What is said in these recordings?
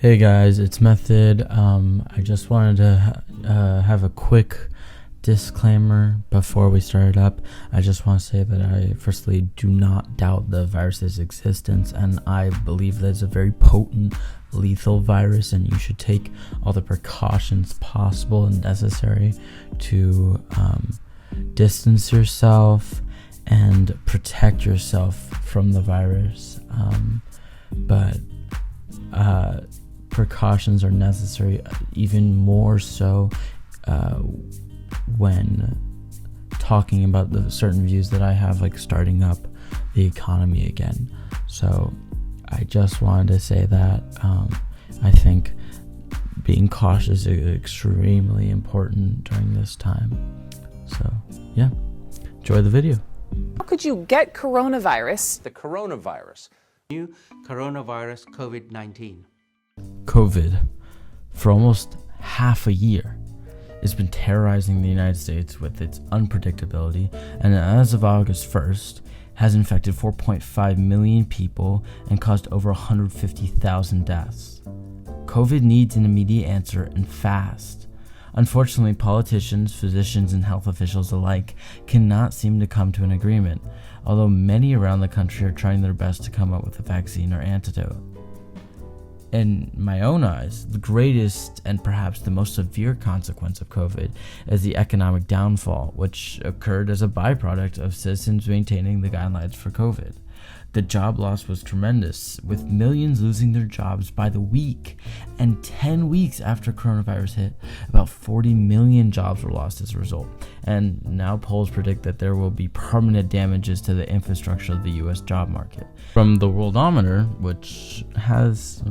Hey guys, it's Method. I just wanted to have a quick disclaimer before we start up. I just want to say that I firstly do not doubt the virus's existence, and I believe that it's a very potent, lethal virus, and you should take all the precautions possible and necessary to distance yourself and protect yourself from the virus. But precautions are necessary, even more so when talking about the certain views that I have, like starting up the economy again. So I just wanted to say that I think being cautious is extremely important during this time. So yeah, enjoy the video. How could you get coronavirus? The coronavirus. New coronavirus COVID-19. COVID, for almost half a year, has been terrorizing the United States with its unpredictability, and as of August 1st, has infected 4.5 million people and caused over 150,000 deaths. COVID needs an immediate answer, and fast. Unfortunately, politicians, physicians, and health officials alike cannot seem to come to an agreement, although many around the country are trying their best to come up with a vaccine or antidote. In my own eyes, the greatest and perhaps the most severe consequence of COVID is the economic downfall, which occurred as a byproduct of citizens maintaining the guidelines for COVID. The job loss was tremendous, with millions losing their jobs by the week, and 10 weeks after coronavirus hit, about 40 million jobs were lost as a result. And now polls predict that there will be permanent damages to the infrastructure of the US job market. From the Worldometer, which has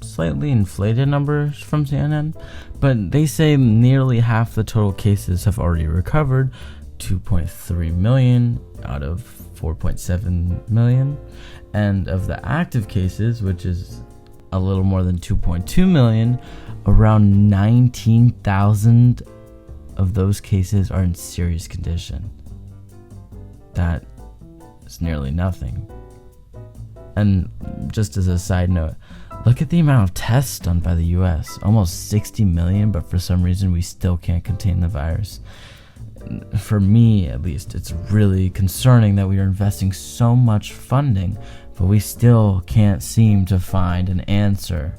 slightly inflated numbers from CNN, but they say nearly half the total cases have already recovered, 2.3 million out of 4.7 million, and of the active cases, which is a little more than 2.2 million, around 19,000 of those cases are in serious condition. That is nearly nothing. And just as a side note, look at the amount of tests done by the US, almost 60 million, but for some reason we still can't contain the virus. For me, at least, it's really concerning that we are investing so much funding, but we still can't seem to find an answer.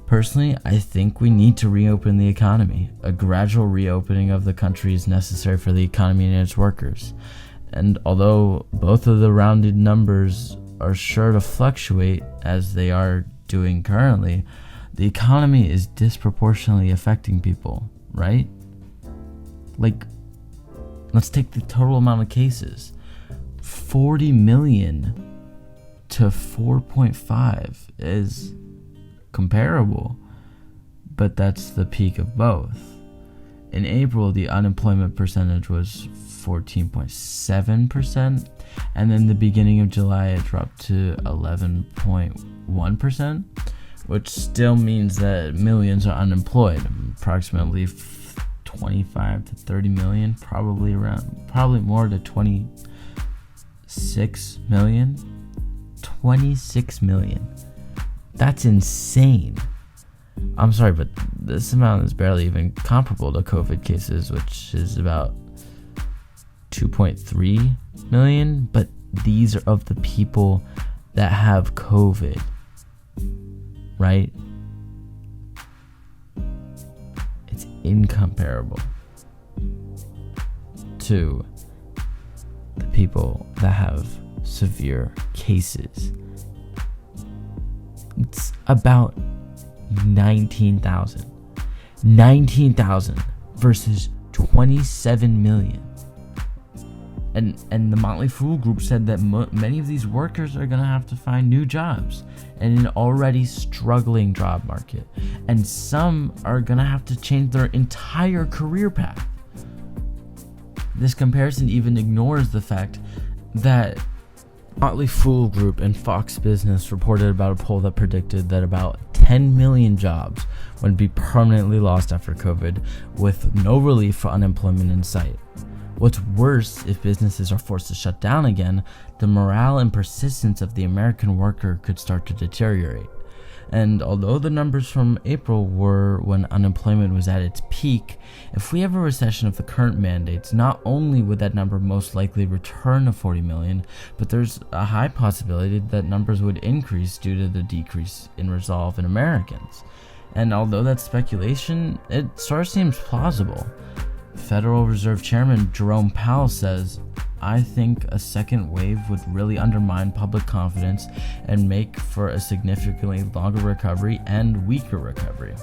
Personally, I think we need to reopen the economy. A gradual reopening of the country is necessary for the economy and its workers. And although both of the rounded numbers are sure to fluctuate as they are doing currently, the economy is disproportionately affecting people, right? Like, let's take the total amount of cases. 40 million to 4.5 is comparable, but that's the peak of both. In April, the unemployment percentage was 14.7%, and then the beginning of July it dropped to 11.1%, which still means that millions are unemployed, approximately 25 to 30 million, probably more to 26 million. 26 million. That's insane. I'm sorry, but this amount is barely even comparable to COVID cases, which is about 2.3 million, but these are of the people that have COVID, right? It's incomparable to the people that have severe cases. It's about 19,000 versus 27 million. And the Motley Fool group said that many of these workers are going to have to find new jobs in an already struggling job market. And some are going to have to change their entire career path. This comparison even ignores the fact that Motley Fool Group and Fox Business reported about a poll that predicted that about 10 million jobs would be permanently lost after COVID, with no relief for unemployment in sight. What's worse, if businesses are forced to shut down again, the morale and persistence of the American worker could start to deteriorate. And although the numbers from April were when unemployment was at its peak, if we have a recession of the current mandates, not only would that number most likely return to 40 million, but there's a high possibility that numbers would increase due to the decrease in resolve in Americans. And although that's speculation, it sort of seems plausible. Federal Reserve Chairman Jerome Powell says, "I think a second wave would really undermine public confidence and make for a significantly longer recovery and weaker recovery."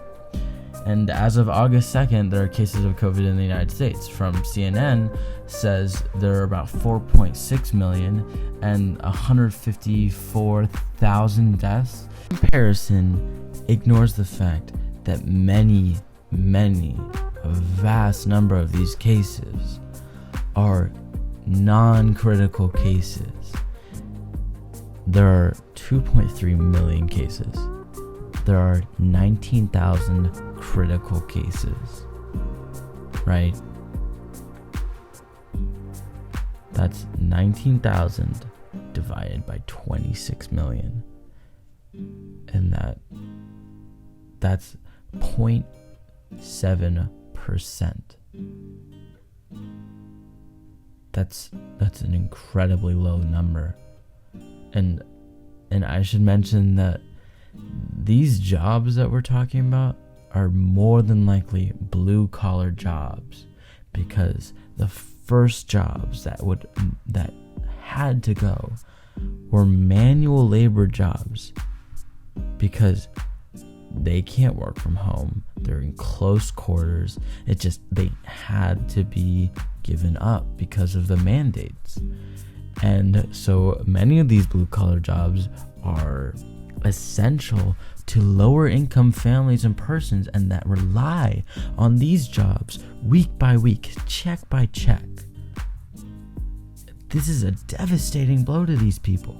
And as of August 2nd, there are cases of COVID in the United States. From CNN says there are about 4.6 million and 154,000 deaths. Comparison ignores the fact that a vast number of these cases are non-critical cases. There are 2.3 million cases. There are 19,000 critical cases, right? That's 19,000 divided by 26 million. And that's 0.7%. That's an incredibly low number. And I should mention that these jobs that we're talking about are more than likely blue collar jobs, because the first jobs that had to go were manual labor jobs, because they can't work from home. They're in close quarters. They had to be given up because of the mandates. And so many of these blue collar jobs are essential to lower income families and persons, and that rely on these jobs week by week, check by check. This is a devastating blow to these people.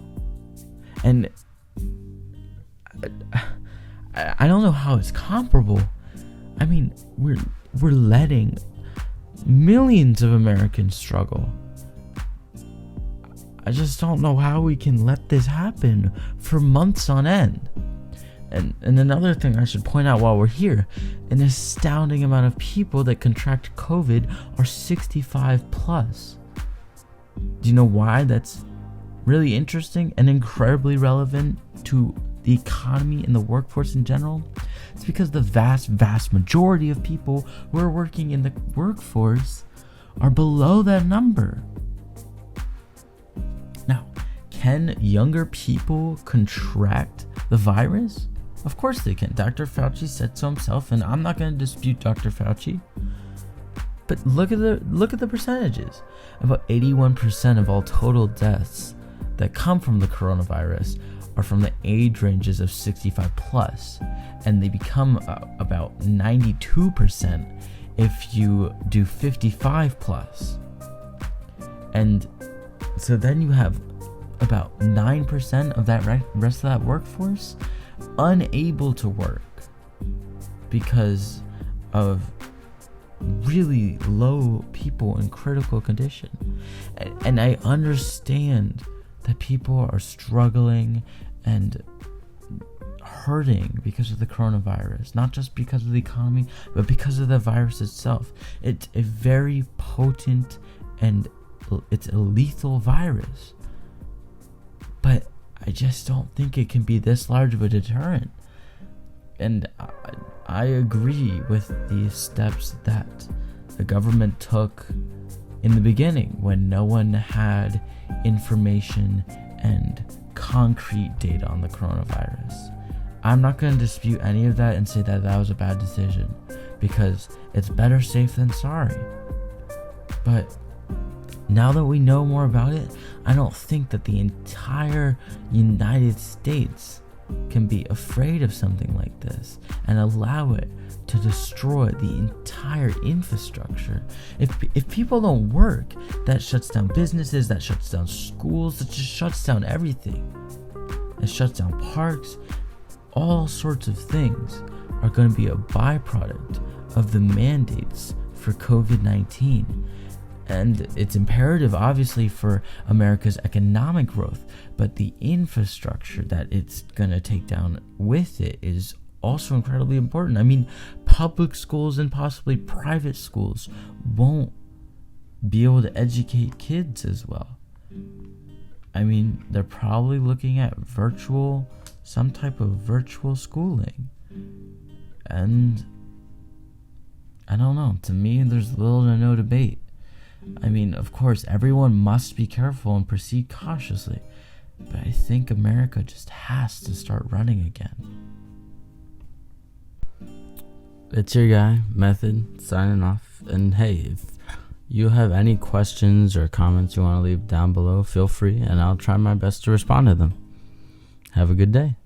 And I don't know how it's comparable. I mean, we're letting millions of Americans struggle. I just don't know how we can let this happen for months on end. And another thing I should point out while we're here, an astounding amount of people that contract COVID are 65 plus. Do you know why that's really interesting and incredibly relevant to the economy and the workforce in general? It's because the vast majority of people who are working in the workforce are below that number. Now, can younger people contract the virus? Of course they can. Dr. Fauci said so himself, and I'm not going to dispute Dr. Fauci. But look at the percentages. About 81% of all total deaths that come from the coronavirus are from the age ranges of 65 plus, and they become about 92% if you do 55 plus. And so then you have about 9% of that rest of that workforce unable to work because of really low people in critical condition. And I understand that people are struggling and hurting because of the coronavirus, not just because of the economy, but because of the virus itself. It's a very potent and it's a lethal virus. But I just don't think it can be this large of a deterrent. And I agree with the steps that the government took in the beginning when no one had information and concrete data on the coronavirus. I'm not going to dispute any of that and say that was a bad decision, because it's better safe than sorry. But now that we know more about it, I don't think that the entire United States can be afraid of something like this and allow it to destroy the entire infrastructure. If people don't work, that shuts down businesses, that shuts down schools, that just shuts down everything. It shuts down parks. All sorts of things are going to be a byproduct of the mandates for COVID-19. And it's imperative, obviously, for America's economic growth, but the infrastructure that it's going to take down with it is also incredibly important. I mean, public schools and possibly private schools won't be able to educate kids as well. I mean, they're probably looking at some type of virtual schooling. And I don't know. To me, there's little to no debate. I mean, of course, everyone must be careful and proceed cautiously. But I think America just has to start running again. It's your guy, Method, signing off. And hey, if you have any questions or comments you want to leave down below, feel free, and I'll try my best to respond to them. Have a good day.